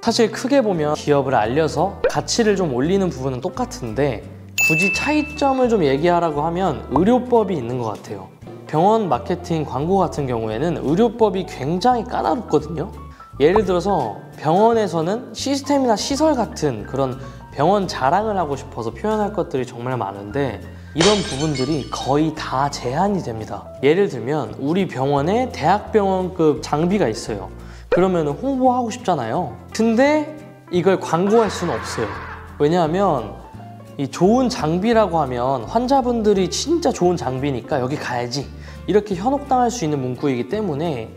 사실 크게 보면 기업을 알려서 가치를 좀 올리는 부분은 똑같은데 굳이 차이점을 좀 얘기하라고 하면 의료법이 있는 것 같아요. 병원 마케팅 광고 같은 경우에는 의료법이 굉장히 까다롭거든요. 예를 들어서 병원에서는 시스템이나 시설 같은 그런 병원 자랑을 하고 싶어서 표현할 것들이 정말 많은데 이런 부분들이 거의 다 제한이 됩니다. 예를 들면 우리 병원에 대학병원급 장비가 있어요. 그러면 홍보하고 싶잖아요. 근데 이걸 광고할 수는 없어요. 왜냐하면 이 좋은 장비라고 하면 환자분들이 진짜 좋은 장비니까 여기 가야지 이렇게 현혹당할 수 있는 문구이기 때문에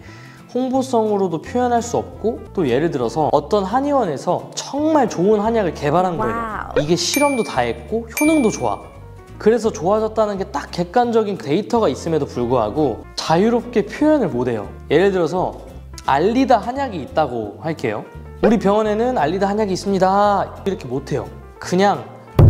홍보성으로도 표현할 수 없고 또 예를 들어서 어떤 한의원에서 정말 좋은 한약을 개발한 거예요. 이게 실험도 다 했고 효능도 좋아. 그래서 좋아졌다는 게 딱 객관적인 데이터가 있음에도 불구하고 자유롭게 표현을 못해요. 예를 들어서 알리다 한약이 있다고 할게요. 우리 병원에는 알리다 한약이 있습니다. 이렇게 못해요. 그냥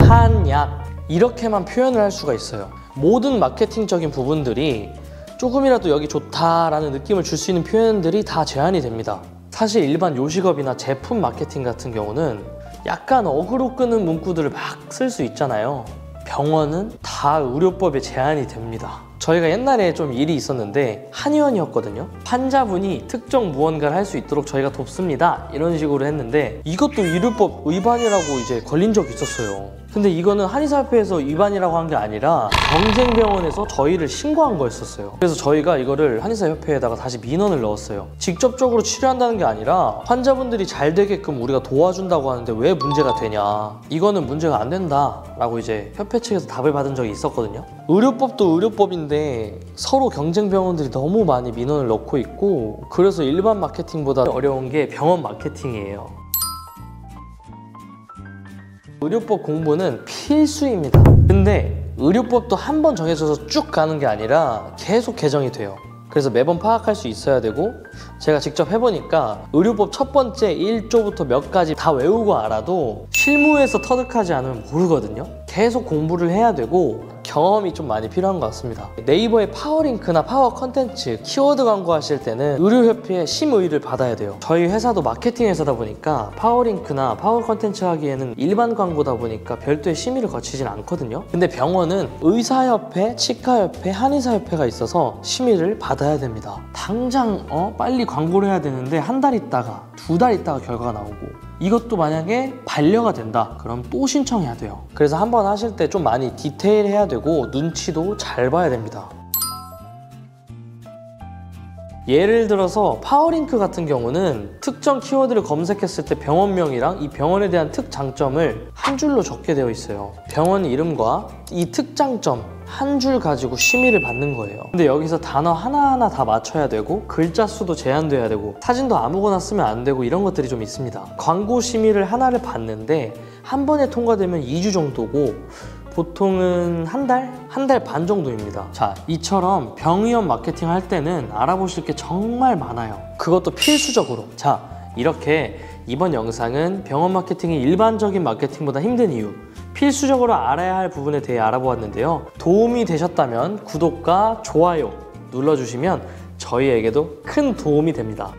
한약 이렇게만 표현을 할 수가 있어요. 모든 마케팅적인 부분들이 조금이라도 여기 좋다라는 느낌을 줄 수 있는 표현들이 다 제한이 됩니다. 사실 일반 요식업이나 제품 마케팅 같은 경우는 약간 어그로 끄는 문구들을 막 쓸 수 있잖아요. 병원은 다 의료법에 제한이 됩니다. 저희가 옛날에 좀 일이 있었는데 한의원이었거든요. 환자분이 특정 무언가를 할 수 있도록 저희가 돕습니다. 이런 식으로 했는데 이것도 의료법 위반이라고 이제 걸린 적이 있었어요. 근데 이거는 한의사협회에서 위반이라고 한 게 아니라 경쟁병원에서 저희를 신고한 거였었어요. 그래서 저희가 이거를 한의사협회에다가 다시 민원을 넣었어요. 직접적으로 치료한다는 게 아니라 환자분들이 잘 되게끔 우리가 도와준다고 하는데 왜 문제가 되냐, 이거는 문제가 안 된다 라고 이제 협회 측에서 답을 받은 적이 있었거든요. 의료법도 의료법인데 서로 경쟁병원들이 너무 많이 민원을 넣고 있고 그래서 일반 마케팅보다 어려운 게 병원 마케팅이에요. 의료법 공부는 필수입니다. 근데 의료법도 한 번 정해져서 쭉 가는 게 아니라 계속 개정이 돼요. 그래서 매번 파악할 수 있어야 되고 제가 직접 해보니까 의료법 첫 번째 1조부터 몇 가지 다 외우고 알아도 실무에서 터득하지 않으면 모르거든요. 계속 공부를 해야 되고 경험이 좀 많이 필요한 것 같습니다. 네이버에 파워링크나 파워 컨텐츠, 키워드 광고하실 때는 의료협회의 심의를 받아야 돼요. 저희 회사도 마케팅 회사다 보니까 파워링크나 파워 컨텐츠 하기에는 일반 광고다 보니까 별도의 심의를 거치진 않거든요. 근데 병원은 의사협회, 치과협회, 한의사협회가 있어서 심의를 받아야 됩니다. 당장 빨리 광고를 해야 되는데 한 달 있다가 두 달 있다가 결과가 나오고 이것도 만약에 반려가 된다 그럼 또 신청해야 돼요. 그래서 한번 하실 때 좀 많이 디테일해야 되고 눈치도 잘 봐야 됩니다. 예를 들어서 파워링크 같은 경우는 특정 키워드를 검색했을 때 병원명이랑 이 병원에 대한 특장점을 한 줄로 적게 되어 있어요. 병원 이름과 이 특장점 한 줄 가지고 심의를 받는 거예요. 근데 여기서 단어 하나하나 다 맞춰야 되고 글자 수도 제한돼야 되고 사진도 아무거나 쓰면 안 되고 이런 것들이 좀 있습니다. 광고 심의를 하나를 받는데 한 번에 통과되면 2주 정도고 보통은 한 달 반 정도입니다. 자, 이처럼 병의원 마케팅 할 때는 알아보실 게 정말 많아요. 그것도 필수적으로. 자, 이렇게 이번 영상은 병원 마케팅이 일반적인 마케팅보다 힘든 이유, 필수적으로 알아야 할 부분에 대해 알아보았는데요. 도움이 되셨다면 구독과 좋아요 눌러주시면 저희에게도 큰 도움이 됩니다.